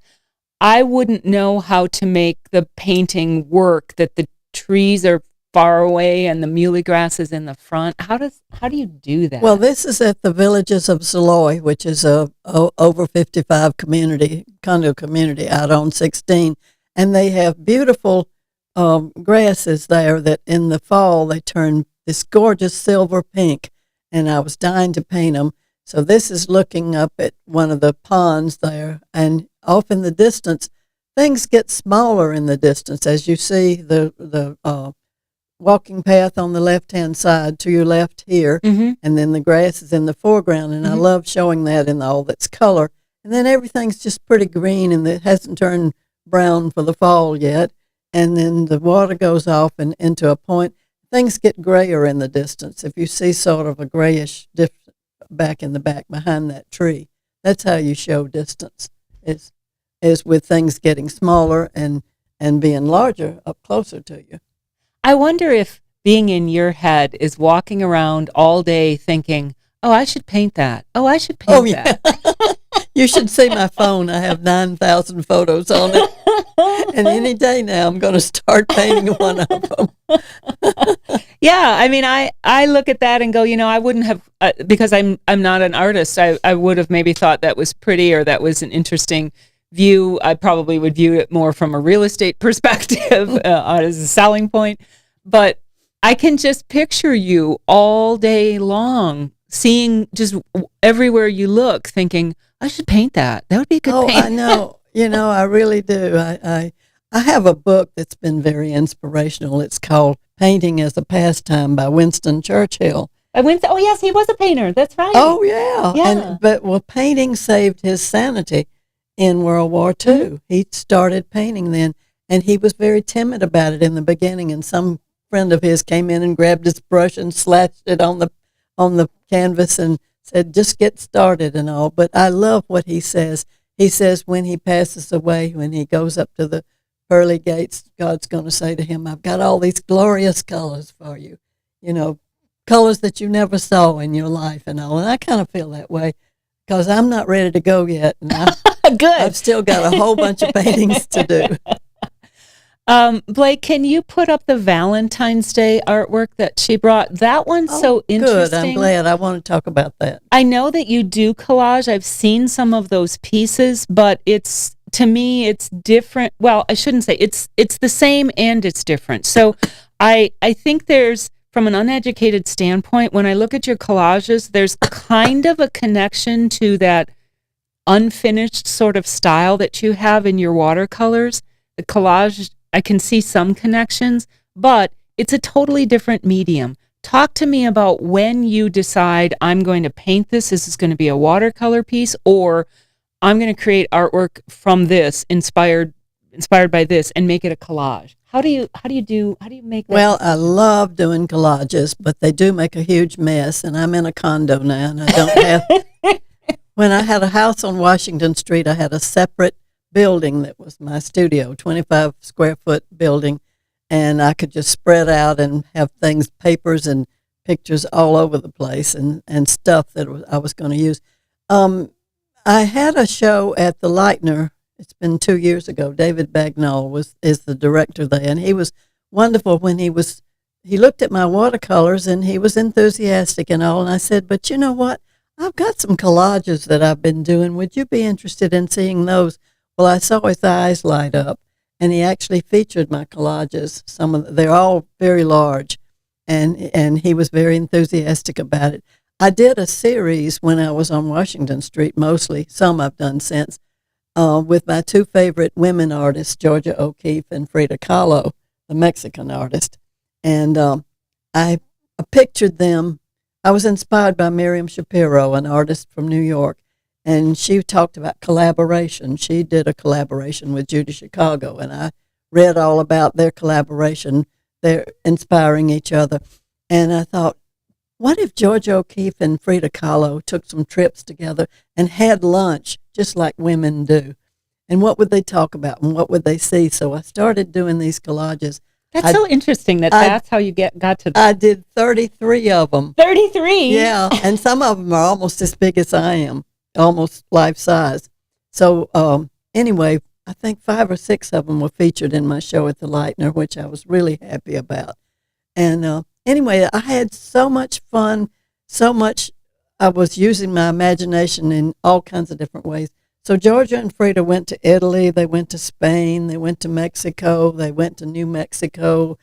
I wouldn't know how to make the painting work that the trees are far away and the muley grass is in the front. How do you do that? Well, this is at the Villages of Saloy, which is a over 55 condo community out on 16, and they have beautiful grasses there that in the fall they turn this gorgeous silver pink, and I was dying to paint them. So this is looking up at one of the ponds there, and off in the distance, things get smaller in the distance as you see the walking path on the left-hand side to your left here, Mm-hmm. and then the grass is in the foreground, and I Mm-hmm. love showing that in all its color. And then everything's just pretty green, and it hasn't turned brown for the fall yet. And then the water goes off and into a point. Things get grayer in the distance. If you see sort of a grayish dip back in the back behind that tree, that's how you show distance. Is with things getting smaller and being larger up closer to you. I wonder if being in your head is walking around all day thinking, oh, I should paint that. Oh, I should paint that. You should see my phone. I have 9,000 photos on it. And any day now, I'm going to start painting one of them. Yeah, I mean, I look at that and go, I wouldn't have, because I'm not an artist, I would have maybe thought that was pretty or that was an interesting view. I probably would view it more from a real estate perspective as a selling point. But I can just picture you all day long, seeing just everywhere you look, thinking, I should paint that. That would be a good paint. I know. I really do. I have a book that's been very inspirational. It's called Painting as a Pastime by Winston Churchill. Oh, yes, he was a painter. That's right. Oh, yeah. Yeah. Painting saved his sanity in World War II. Mm-hmm. He started painting then, and he was very timid about it in the beginning, and some friend of his came in and grabbed his brush and slashed it on the canvas and said, just get started and all. But I love what he says. He says when he passes away, when he goes up to the pearly gates, God's going to say to him, I've got all these glorious colors for you, colors that you never saw in your life and all. And I kind of feel that way because I'm not ready to go yet. And Good. I've still got a whole bunch of paintings to do. Blake, can you put up the Valentine's Day artwork that she brought? That one's so interesting. Good. I'm glad. I want to talk about that. I know that you do collage. I've seen some of those pieces, but to me, it's different. Well, I shouldn't say it's the same and it's different. So I think from an uneducated standpoint, when I look at your collages, there's kind of a connection to that unfinished sort of style that you have in your watercolors. The collage, I can see some connections, but it's a totally different medium. Talk to me about when you decide I'm going to paint this. Is this going to be a watercolor piece, or I'm going to create artwork from this, inspired by this, and make it a collage? How do you make that? Well, I love doing collages, but they do make a huge mess, and I'm in a condo now, and I don't have. When I had a house on Washington Street, I had a separate building that was my studio, 25 square foot building, and I could just spread out and have things, papers and pictures all over the place and stuff that I was going to use. I had a show at the Lightner. It's been 2 years ago. David Bagnall is the director there, and he was wonderful when he looked at my watercolors and he was enthusiastic and all, and I said, but you know what? I've got some collages that I've been doing. Would you be interested in seeing those? Well, I saw his eyes light up, and he actually featured my collages. They're all very large, and he was very enthusiastic about it. I did a series when I was on Washington Street, mostly. Some I've done since, with my two favorite women artists, Georgia O'Keeffe and Frida Kahlo, the Mexican artist. And I pictured them. I was inspired by Miriam Shapiro, an artist from New York, and she talked about collaboration. She did a collaboration with Judy Chicago, and I read all about their collaboration. They're inspiring each other. And I thought, what if Georgia O'Keeffe and Frida Kahlo took some trips together and had lunch just like women do? And what would they talk about and what would they see? So I started doing these collages. That's so interesting that's how you got to I did 33 of them. 33? Yeah, and some of them are almost as big as I am, almost life size. So anyway, I think 5 or 6 of them were featured in my show at the Lightner, which I was really happy about. And anyway, I had so much fun, I was using my imagination in all kinds of different ways. So Georgia and Frida went to Italy, they went to Spain, they went to Mexico, they went to New Mexico,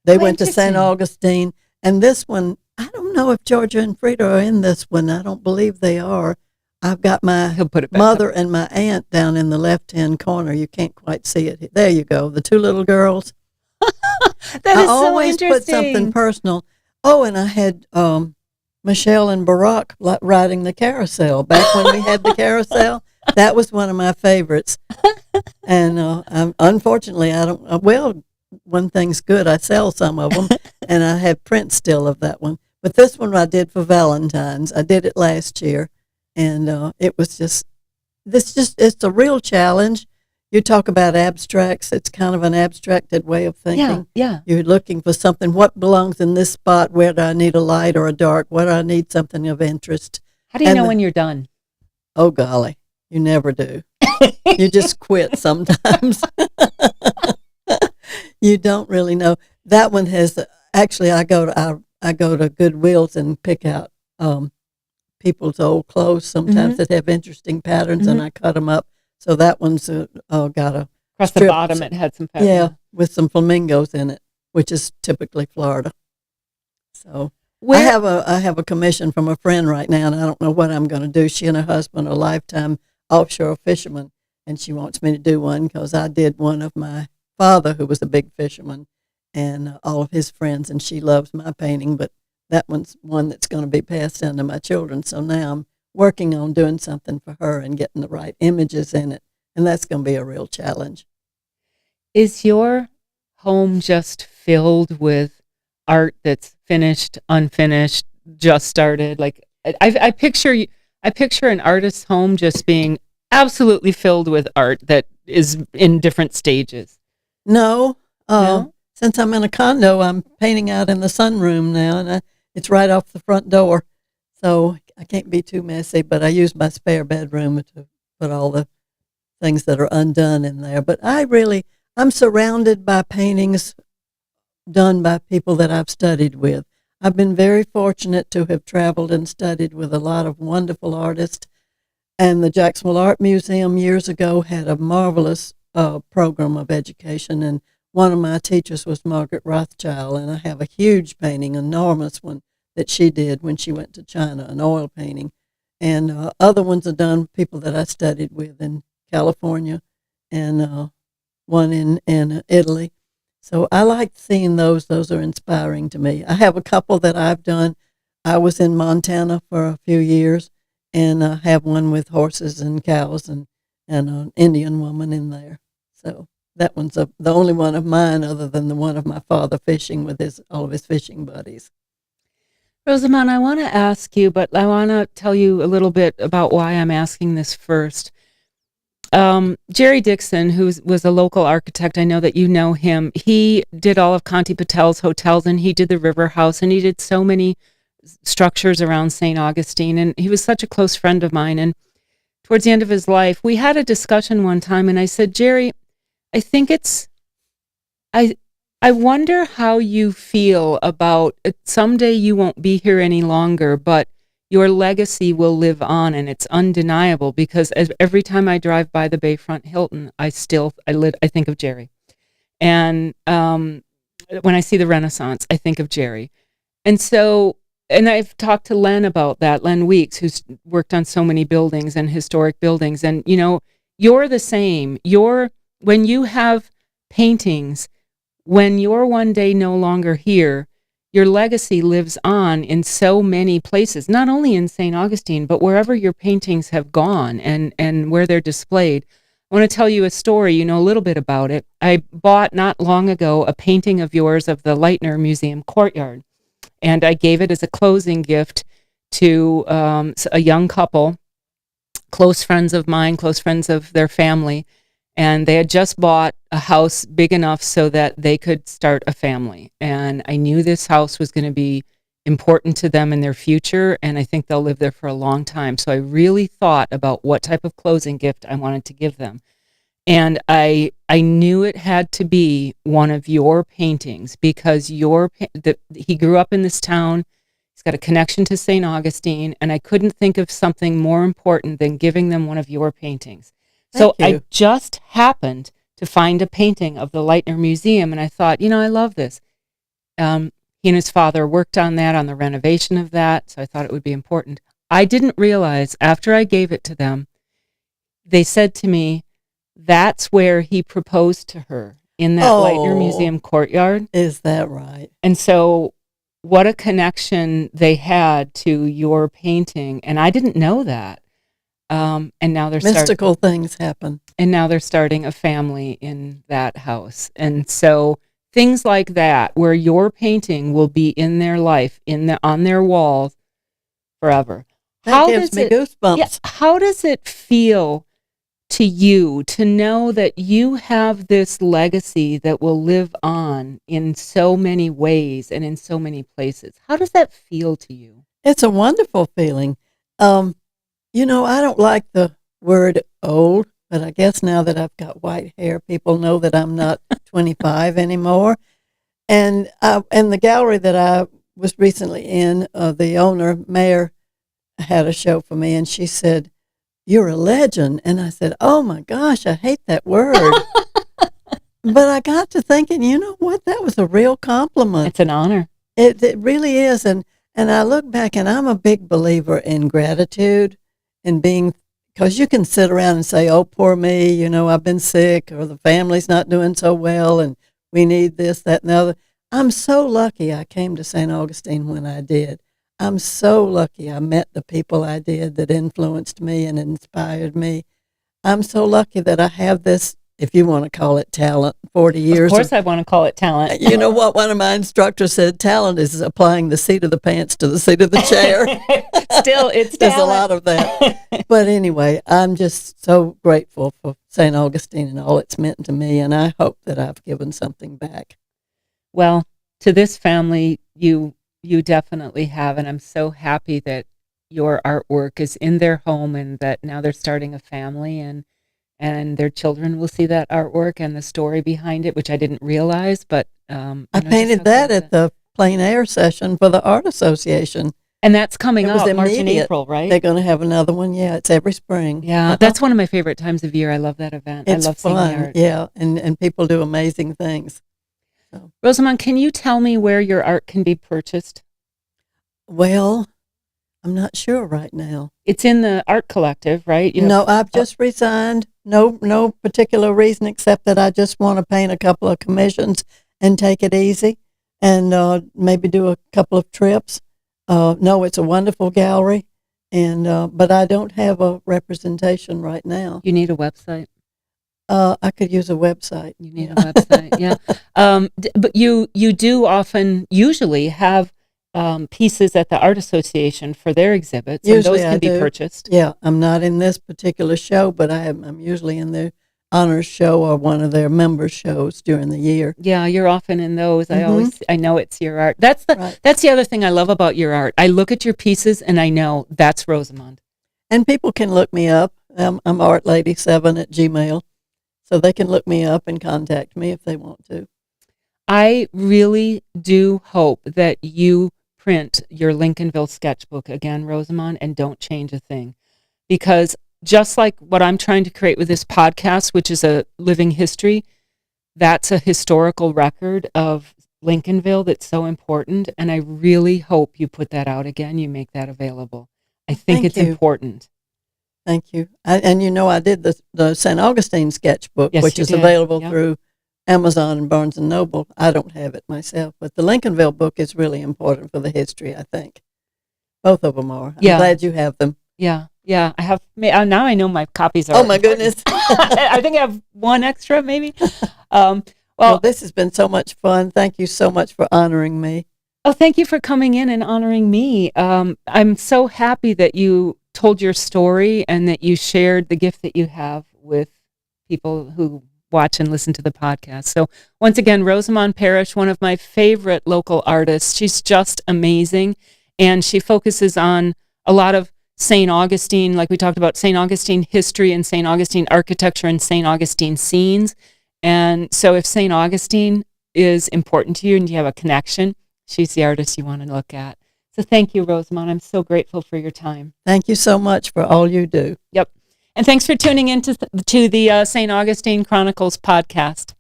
they went to St. Augustine. And this one, I don't know if Georgia and Frida are in this one. I don't believe they are. I've got my He'll put it back mother up. and my aunt down in the left-hand corner. You can't quite see it. There you go. The two little girls. That I is so always put something interesting. personal. Oh, and I had Michelle and Barack riding the carousel back when we had the carousel. That was one of my favorites. And unfortunately, I don't. Well, one thing's good. I sell some of them, and I have prints still of that one. But this one I did for Valentine's. I did it last year, and it was just. It's a real challenge. You talk about abstracts. It's kind of an abstracted way of thinking. Yeah. You're looking for something. What belongs in this spot? Where do I need a light or a dark? Where do I need something of interest? How do you And know when you're done? oh golly, you never do. You just quit sometimes. You don't really know. That one has actually. I go to Goodwills and pick out people's old clothes sometimes that have interesting patterns, and I cut them up. So that one's got a Across the strip. bottom, it had some pattern. Yeah, with some flamingos in it, which is typically Florida. So Where, I have a commission from a friend right now, and I don't know what I'm going to do. She and her husband are lifetime offshore fishermen, and she wants me to do one because I did one of my father, who was a big fisherman, and all of his friends, and she loves my painting, but that one's one that's going to be passed down to my children. So now I'm working on doing something for her and getting the right images in it, and that's going to be a real challenge. is your home just filled with art that's finished, unfinished, just started? Like I picture I picture an artist's home just being absolutely filled with art that is in different stages. No, No? since I'm in a condo, I'm painting out in the sunroom now, and it's right off the front door, so I can't be too messy. But I use my spare bedroom to put all the things that are undone in there. But I'm surrounded by paintings done by people that I've studied with. I've been very fortunate to have traveled and studied with a lot of wonderful artists. And the Jacksonville Art Museum years ago had a marvelous program of education. And one of my teachers was Margaret Rothschild. And I have a huge painting, enormous one, that she did when she went to China, an oil painting. And other ones are done people that I studied with in California and one in Italy. So I like seeing those. Those are inspiring to me. I have a couple that I've done. I was in Montana for a few years, and I have one with horses and cows and an Indian woman in there. So that one's the only one of mine other than the one of my father fishing with all of his fishing buddies. Rosamond, I want to ask you, but I want to tell you a little bit about why I'm asking this first. Jerry Dixon, who was a local architect, I know that you know him. He did all of Conti Patel's hotels, and he did the River House, and he did so many structures around St. Augustine, and he was such a close friend of mine. And towards the end of his life, we had a discussion one time, and I said, Jerry, I think I I wonder how you feel about someday you won't be here any longer, but your legacy will live on, and it's undeniable because every time I drive by the Bayfront Hilton, I think of Jerry. And when I see the Renaissance, I think of Jerry. And so, and I've talked to Len about that, Len Weeks, who's worked on so many buildings and historic buildings. And, you're the same. When you have paintings, when you're one day no longer here, your legacy lives on in so many places, not only in St. Augustine, but wherever your paintings have gone and where they're displayed. I want to tell you a story. You know a little bit about it. I bought not long ago a painting of yours of the Lightner Museum courtyard, and I gave it as a closing gift to a young couple, close friends of mine, close friends of their family, and they had just bought a house big enough so that they could start a family. And I knew this house was going to be important to them in their future, and I think they'll live there for a long time. So I really thought about what type of closing gift I wanted to give them. And I knew it had to be one of your paintings because he grew up in this town. He's got a connection to St. Augustine, and I couldn't think of something more important than giving them one of your paintings. So I just happened to find a painting of the Lightner Museum, and I thought, I love this. He and his father worked on that, on the renovation of that, so I thought it would be important. I didn't realize after I gave it to them, they said to me, that's where he proposed to her, in that Lightner Museum courtyard. Is that right? And so what a connection they had to your painting. And I didn't know that. And now they're mystical things happen. And now they're starting a family in that house. And so things like that, where your painting will be in their life, on their walls forever. That gives me goosebumps. Yeah, how does it feel to you to know that you have this legacy that will live on in so many ways and in so many places? How does that feel to you? It's a wonderful feeling. You know, I don't like the word old, but I guess now that I've got white hair, people know that I'm not 25 anymore. And the gallery that I was recently in, the owner, Mayor, had a show for me, and she said, "You're a legend." And I said, "Oh my gosh, I hate that word." But I got to thinking, you know what? That was a real compliment. It's an honor. It really is. And I look back, and I'm a big believer in gratitude and being, because you can sit around and say, "Oh, poor me, you know, I've been sick, or the family's not doing so well, and we need this, that, and the other." I'm so lucky I came to St. Augustine when I did. I'm so lucky I met the people I did that influenced me and inspired me. I'm so lucky that I have this, if you want to call it talent, 40 years. Of course I want to call it talent. You know what? One of my instructors said, talent is applying the seat of the pants to the seat of the chair. Still, it's There's talent. a lot of that. But anyway, I'm just so grateful for St. Augustine and all it's meant to me, and I hope that I've given something back. Well, to this family, you definitely have, and I'm so happy that your artwork is in their home and that now they're starting a family, and their children will see that artwork and the story behind it, which I didn't realize. But I painted that at the plein air session for the Art Association. And that's coming up March and immediate. April, right? They're going to have another one. Yeah, it's every spring. Yeah, that's one of my favorite times of year. I love that event. It's I love fun. seeing the art. Yeah, and people do amazing things. So. Rosamond, can you tell me where your art can be purchased? Well, I'm not sure right now. It's in the art collective, right? No, I've just resigned. No particular reason except that I just want to paint a couple of commissions and take it easy, and maybe do a couple of trips. No, it's a wonderful gallery, and but I don't have a representation right now. You need a website. I could use a website. You need a website, yeah. But you do usually have pieces at the Art Association for their exhibits, Usually and those can be purchased. Yeah, I'm not in this particular show, but I'm usually in their honors show or one of their members shows during the year. Yeah, you're often in those. Mm-hmm. I know it's your art. That's the other thing I love about your art. I look at your pieces and I know that's Rosamond. And people can look me up. I'm artlady7@gmail.com. So they can look me up and contact me if they want to. I really do hope that you print your Lincolnville sketchbook again, Rosamond, and don't change a thing. Because just like what I'm trying to create with this podcast, which is a living history, that's a historical record of Lincolnville that's so important. And I really hope you put that out again. You make that available. I think it's important. Thank you. And you know, I did the St. Augustine sketchbook, yes, which is available through Amazon and Barnes & Noble. I don't have it myself, but the Lincolnville book is really important for the history, I think. Both of them are. I'm glad you have them. Yeah. I have. Now I know my copies are. Oh, my goodness. I think I have one extra, maybe. Well, this has been so much fun. Thank you so much for honoring me. Oh, thank you for coming in and honoring me. I'm so happy that you told your story and that you shared the gift that you have with people who watch and listen to the podcast. So once again, Rosamond Parrish, one of my favorite local artists. She's just amazing. And she focuses on a lot of St. Augustine, like we talked about, St. Augustine history and St. Augustine architecture and St. Augustine scenes. And so if St. Augustine is important to you and you have a connection, she's the artist you want to look at. So thank you, Rosamond. I'm so grateful for your time. Thank you so much for all you do. Yep. And thanks for tuning in to the St. Augustine Chronicles podcast.